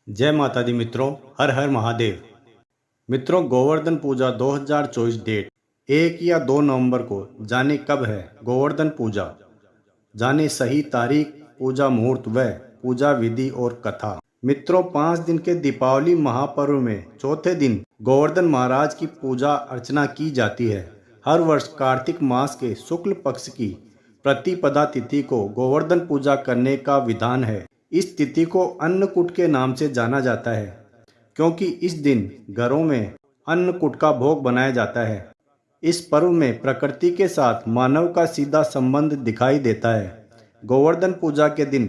जय माता दी मित्रों, हर हर महादेव। मित्रों, गोवर्धन पूजा 2024 डेट 1 या 2 नवंबर को जाने कब है गोवर्धन पूजा, जाने सही तारीख, पूजा मुहूर्त व पूजा विधि और कथा। मित्रों, 5 दिन के दीपावली महापर्व में चौथे दिन गोवर्धन महाराज की पूजा अर्चना की जाती है। हर वर्ष कार्तिक मास के शुक्ल पक्ष की प्रतिपदा तिथि को गोवर्धन पूजा करने का विधान है। इस तिथि को अन्नकूट के नाम से जाना जाता है, क्योंकि इस दिन घरों में अन्नकूट का भोग बनाया जाता है। इस पर्व में प्रकृति के साथ मानव का सीधा संबंध दिखाई देता है। गोवर्धन पूजा के दिन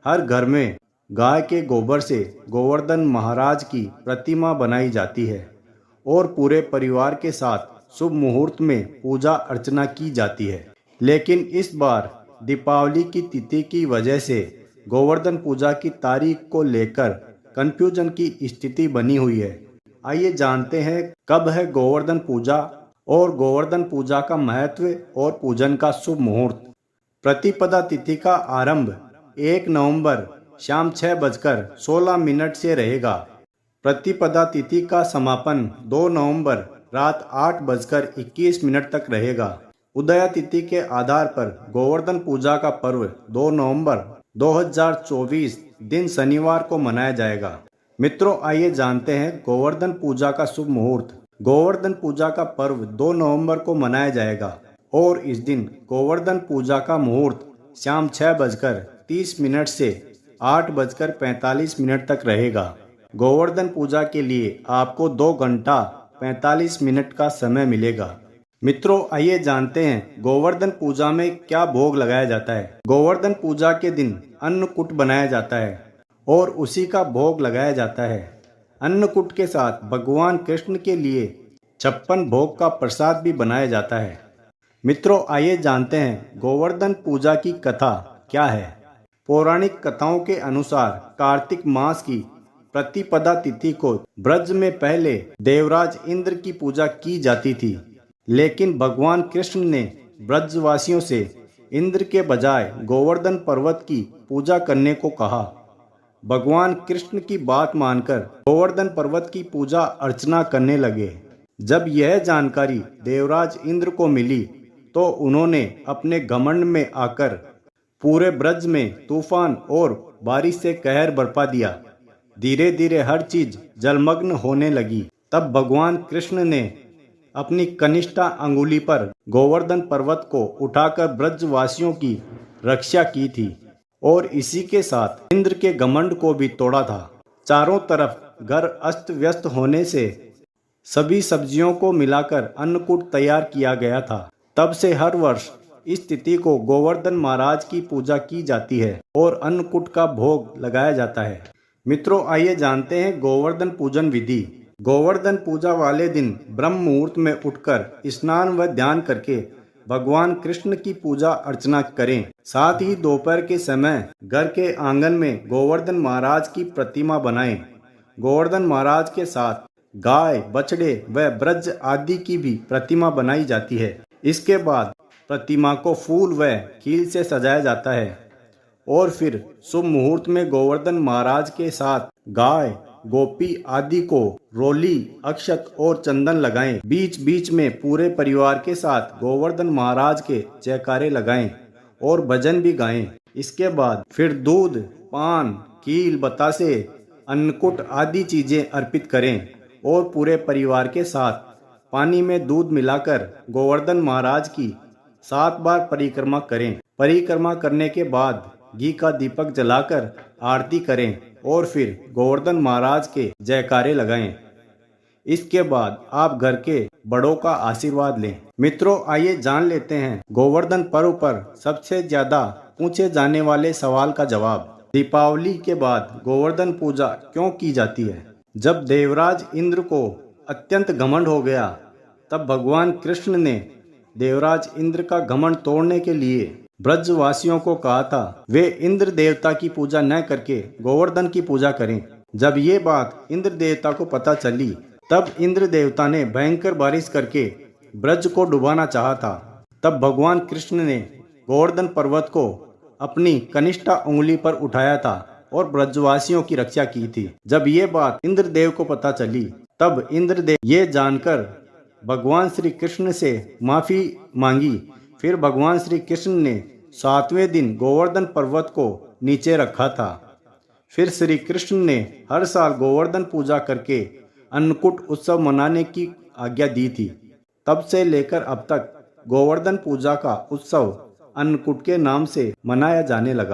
हर घर में गाय के गोबर से गोवर्धन महाराज की प्रतिमा बनाई जाती है और पूरे परिवार के साथ शुभ मुहूर्त में पूजा अर्चना की जाती है। लेकिन इस बार दीपावली की तिथि की वजह से गोवर्धन पूजा की तारीख को लेकर कंफ्यूजन की स्थिति बनी हुई है। आइए जानते हैं कब है गोवर्धन पूजा और गोवर्धन पूजा का महत्व और पूजन का शुभ मुहूर्त। प्रतिपदा तिथि का आरंभ 1 नवंबर शाम 6:16 से रहेगा। प्रतिपदा तिथि का समापन 2 नवंबर रात 8:21 तक रहेगा। उदया तिथि के आधार पर गोवर्धन पूजा का पर्व 2 नवंबर 2024 दिन शनिवार को मनाया जाएगा। मित्रों, आइए जानते हैं गोवर्धन पूजा का शुभ मुहूर्त। गोवर्धन पूजा का पर्व 2 नवंबर को मनाया जाएगा और इस दिन गोवर्धन पूजा का मुहूर्त शाम 6:30 से 8:45 तक रहेगा। गोवर्धन पूजा के लिए आपको 2 घंटा 45 मिनट का समय मिलेगा। मित्रों, आइए जानते हैं गोवर्धन पूजा में क्या भोग लगाया जाता है। गोवर्धन पूजा के दिन अन्नकूट बनाया जाता है और उसी का भोग लगाया जाता है। अन्नकूट के साथ भगवान कृष्ण के लिए 56 भोग का प्रसाद भी बनाया जाता है। मित्रों, आइए जानते हैं गोवर्धन पूजा की कथा क्या है। पौराणिक कथाओं के अनुसार कार्तिक मास की प्रतिपदा तिथि को ब्रज में पहले देवराज इंद्र की पूजा की जाती थी, लेकिन भगवान कृष्ण ने ब्रजवासियों से इंद्र के बजाय गोवर्धन पर्वत की पूजा करने को कहा। भगवान कृष्ण की बात मानकर गोवर्धन पर्वत की पूजा अर्चना करने लगे। जब यह जानकारी देवराज इंद्र को मिली तो उन्होंने अपने घमंड में आकर पूरे ब्रज में तूफान और बारिश से कहर बरपा दिया। धीरे धीरे हर चीज जलमग्न होने लगी। तब भगवान कृष्ण ने अपनी कनिष्ठा अंगुली पर गोवर्धन पर्वत को उठाकर ब्रजवासियों की रक्षा की थी और इसी के साथ इंद्र के घमंड को भी तोड़ा था। चारों तरफ घर अस्त व्यस्त होने से सभी सब्जियों को मिलाकर अन्नकूट तैयार किया गया था। तब से हर वर्ष इस तिथि को गोवर्धन महाराज की पूजा की जाती है और अन्नकूट का भोग लगाया जाता है। मित्रों, आइए जानते हैं गोवर्धन पूजन विधि। गोवर्धन पूजा वाले दिन ब्रह्म मुहूर्त में उठकर स्नान व ध्यान करके भगवान कृष्ण की पूजा अर्चना करें। साथ ही दोपहर के समय घर के आंगन में गोवर्धन महाराज की प्रतिमा बनाएं। गोवर्धन महाराज के साथ गाय, बछड़े व ब्रज आदि की भी प्रतिमा बनाई जाती है। इसके बाद प्रतिमा को फूल व खील से सजाया जाता है और फिर शुभ मुहूर्त में गोवर्धन महाराज के साथ गाय, गोपी आदि को रोली, अक्षत और चंदन लगाएं। बीच बीच में पूरे परिवार के साथ गोवर्धन महाराज के जयकारे लगाएं और भजन भी गाएं। इसके बाद फिर दूध, पान, कील, बतासे, अन्नकूट आदि चीजें अर्पित करें और पूरे परिवार के साथ पानी में दूध मिलाकर गोवर्धन महाराज की 7 बार परिक्रमा करें। परिक्रमा करने के बाद घी का दीपक जलाकर आरती करें और फिर गोवर्धन महाराज के जयकारे लगाएं। इसके बाद आप घर के बड़ों का आशीर्वाद लें। मित्रों, आइए जान लेते हैं गोवर्धन पर्व पर सबसे ज्यादा पूछे जाने वाले सवाल का जवाब। दीपावली के बाद गोवर्धन पूजा क्यों की जाती है? जब देवराज इंद्र को अत्यंत घमंड हो गया, तब भगवान कृष्ण ने देवराज इंद्र का घमंड तोड़ने के लिए ब्रजवासियों को कहा था वे इंद्र देवता की पूजा न करके गोवर्धन की पूजा करें। जब ये बात इंद्र देवता को पता चली, तब इंद्र देवता ने भयंकर बारिश करके ब्रज को डुबाना चाहा था। तब भगवान कृष्ण ने गोवर्धन पर्वत को अपनी कनिष्ठा उंगली पर उठाया था और ब्रजवासियों की रक्षा की थी। जब ये बात इंद्रदेव को पता चली तब इंद्रदेव ये जानकर भगवान श्री कृष्ण से माफी मांगी। फिर भगवान श्री कृष्ण ने 7वें दिन गोवर्धन पर्वत को नीचे रखा था। फिर श्री कृष्ण ने हर साल गोवर्धन पूजा करके अन्नकूट उत्सव मनाने की आज्ञा दी थी। तब से लेकर अब तक गोवर्धन पूजा का उत्सव अन्नकूट के नाम से मनाया जाने लगा।